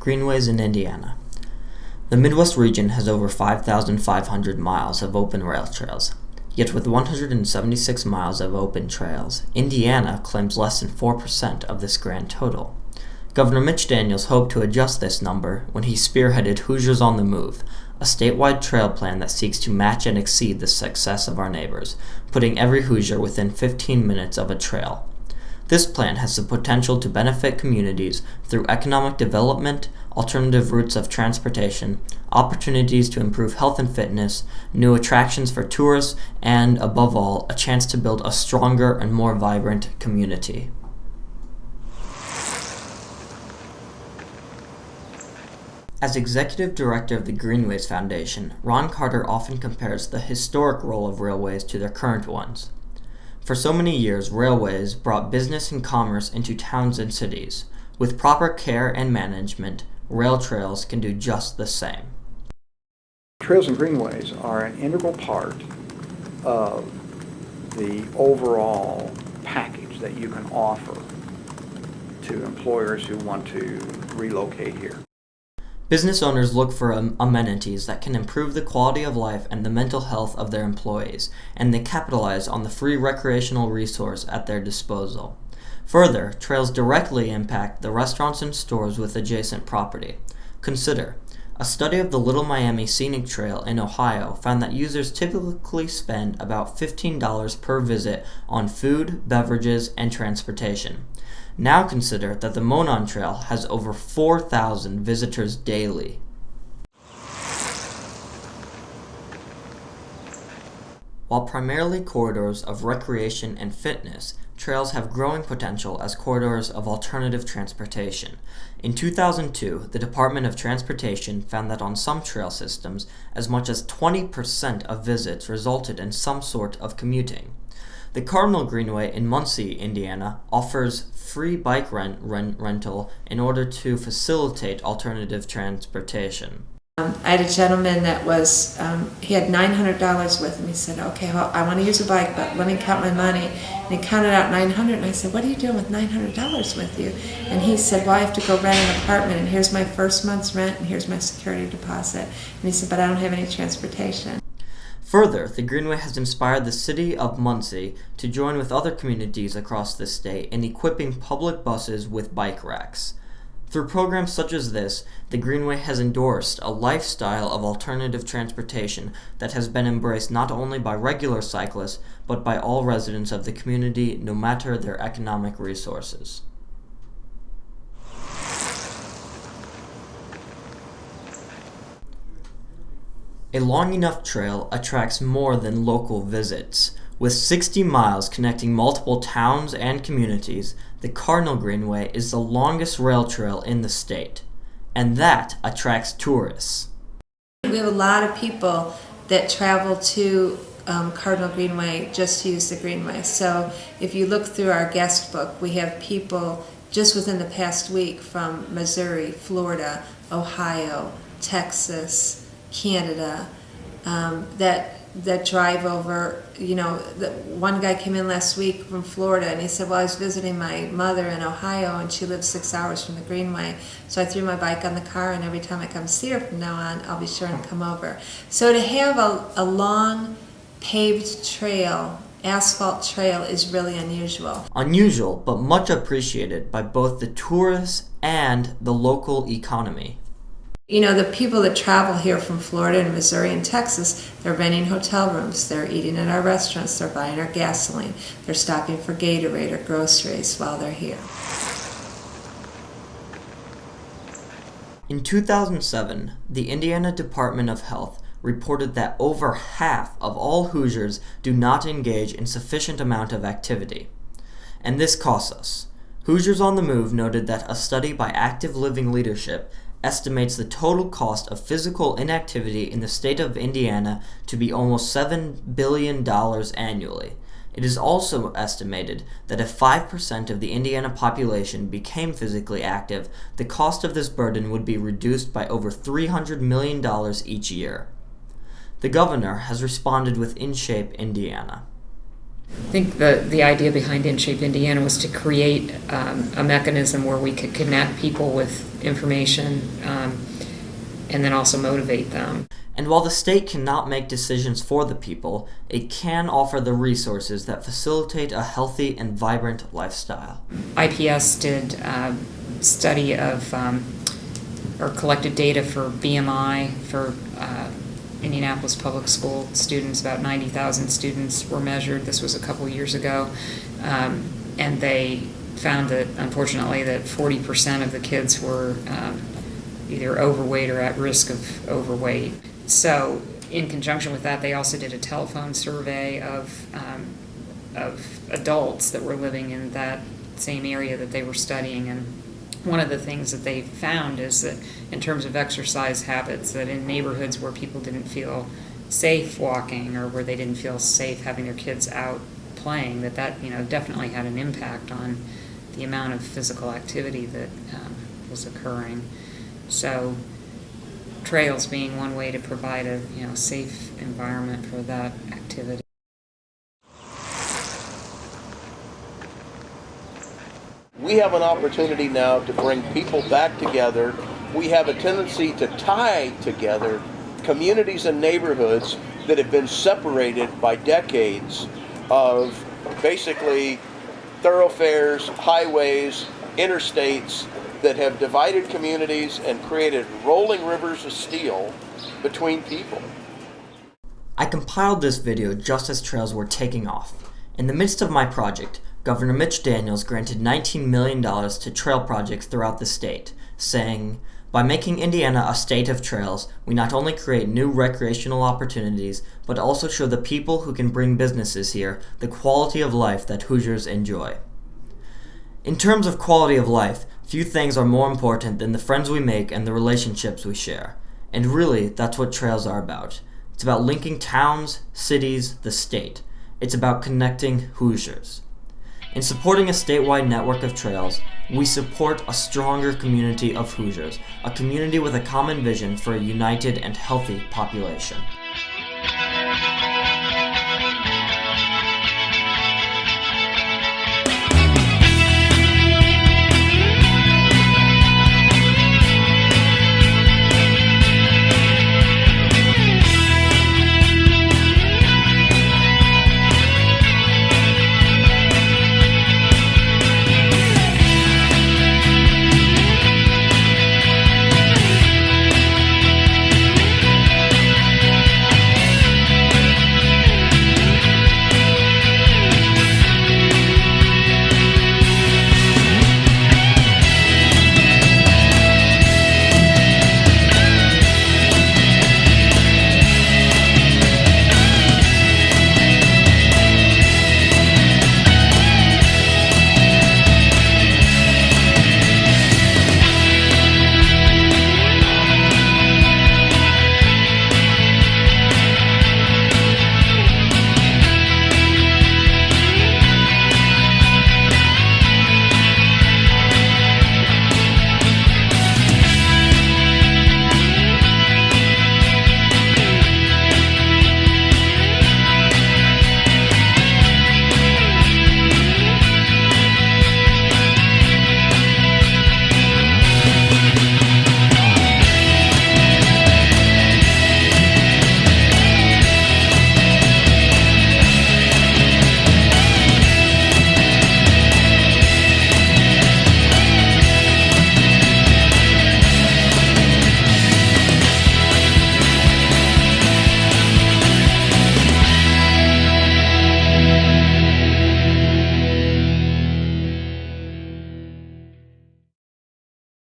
Greenways in Indiana. The Midwest region has over 5,500 miles of open rail trails. Yet with 176 miles of open trails, Indiana claims less than 4% of this grand total. Governor Mitch Daniels hoped to adjust this number when he spearheaded Hoosiers on the Move, a statewide trail plan that seeks to match and exceed the success of our neighbors, putting every Hoosier within 15 minutes of a trail. This plan has the potential to benefit communities through economic development, alternative routes of transportation, opportunities to improve health and fitness, new attractions for tourists, and, above all, a chance to build a stronger and more vibrant community. As executive director of the Greenways Foundation, Ron Carter often compares the historic role of railways to their current ones. For so many years, railways brought business and commerce into towns and cities. With proper care and management, rail trails can do just the same. Trails and greenways are an integral part of the overall package that you can offer to employers who want to relocate here. Business owners look for amenities that can improve the quality of life and the mental health of their employees, and they capitalize on the free recreational resource at their disposal. Further, trails directly impact the restaurants and stores with adjacent property. Consider, a study of the Little Miami Scenic Trail in Ohio found that users typically spend about $15 per visit on food, beverages, and transportation. Now consider that the Monon Trail has over 4,000 visitors daily. While primarily corridors of recreation and fitness, trails have growing potential as corridors of alternative transportation. In 2002, the Department of Transportation found that on some trail systems, as much as 20% of visits resulted in some sort of commuting. The Cardinal Greenway in Muncie, Indiana, offers free bike rental in order to facilitate alternative transportation. I had a gentleman that was, he had $900 with him. He said, okay, well, I want to use a bike, but let me count my money. And he counted out $900, and I said, what are you doing with $900 with you? And he said, well, I have to go rent an apartment, and here's my first month's rent, and here's my security deposit. And he said, but I don't have any transportation. Further, the Greenway has inspired the city of Muncie to join with other communities across the state in equipping public buses with bike racks. Through programs such as this, the Greenway has endorsed a lifestyle of alternative transportation that has been embraced not only by regular cyclists, but by all residents of the community, no matter their economic resources. A long enough trail attracts more than local visits. With 60 miles connecting multiple towns and communities, the Cardinal Greenway is the longest rail trail in the state, and that attracts tourists. We have a lot of people that travel to Cardinal Greenway just to use the Greenway. So if you look through our guest book, we have people just within the past week from Missouri, Florida, Ohio, Texas, Canada, that drive over. You know, one guy came in last week from Florida, and he said, well, I was visiting my mother in Ohio, and she lives 6 hours from the Greenway, so I threw my bike on the car, and every time I come see her from now on, I'll be sure to come over. So to have a long paved trail, asphalt trail, is really unusual. Unusual, but much appreciated by both the tourists and the local economy. You know, the people that travel here from Florida and Missouri and Texas, they're renting hotel rooms, they're eating at our restaurants, they're buying our gasoline, they're stopping for Gatorade or groceries while they're here. In 2007, the Indiana Department of Health reported that over half of all Hoosiers do not engage in sufficient amount of activity. And this costs us. Hoosiers on the Move noted that a study by Active Living Leadership estimates the total cost of physical inactivity in the state of Indiana to be almost $7 billion annually. It is also estimated that if 5% of the Indiana population became physically active, the cost of this burden would be reduced by over $300 million each year. The governor has responded with InShape Indiana. I think the idea behind InShape Indiana was to create a mechanism where we could connect people with information, and then also motivate them. And while the state cannot make decisions for the people, it can offer the resources that facilitate a healthy and vibrant lifestyle. IPS did a study of, or collected data for BMI for Indianapolis Public School students. About 90,000 students were measured. This was a couple years ago. And they found that, unfortunately, that 40% of the kids were either overweight or at risk of overweight. So in conjunction with that, they also did a telephone survey of adults that were living in that same area that they were studying. And one of the things that they found is that in terms of exercise habits, that in neighborhoods where people didn't feel safe walking or where they didn't feel safe having their kids out playing, that definitely had an impact on the amount of physical activity that was occurring. So trails being one way to provide a safe environment for that activity. We have an opportunity now to bring people back together. We have a tendency to tie together communities and neighborhoods that have been separated by decades of basically thoroughfares, highways, interstates that have divided communities and created rolling rivers of steel between people. I compiled this video just as trails were taking off. In the midst of my project, Governor Mitch Daniels granted $19 million to trail projects throughout the state, saying, "By making Indiana a state of trails, we not only create new recreational opportunities, but also show the people who can bring businesses here the quality of life that Hoosiers enjoy." In terms of quality of life, few things are more important than the friends we make and the relationships we share. And really, that's what trails are about. It's about linking towns, cities, the state. It's about connecting Hoosiers. In supporting a statewide network of trails, we support a stronger community of Hoosiers, a community with a common vision for a united and healthy population.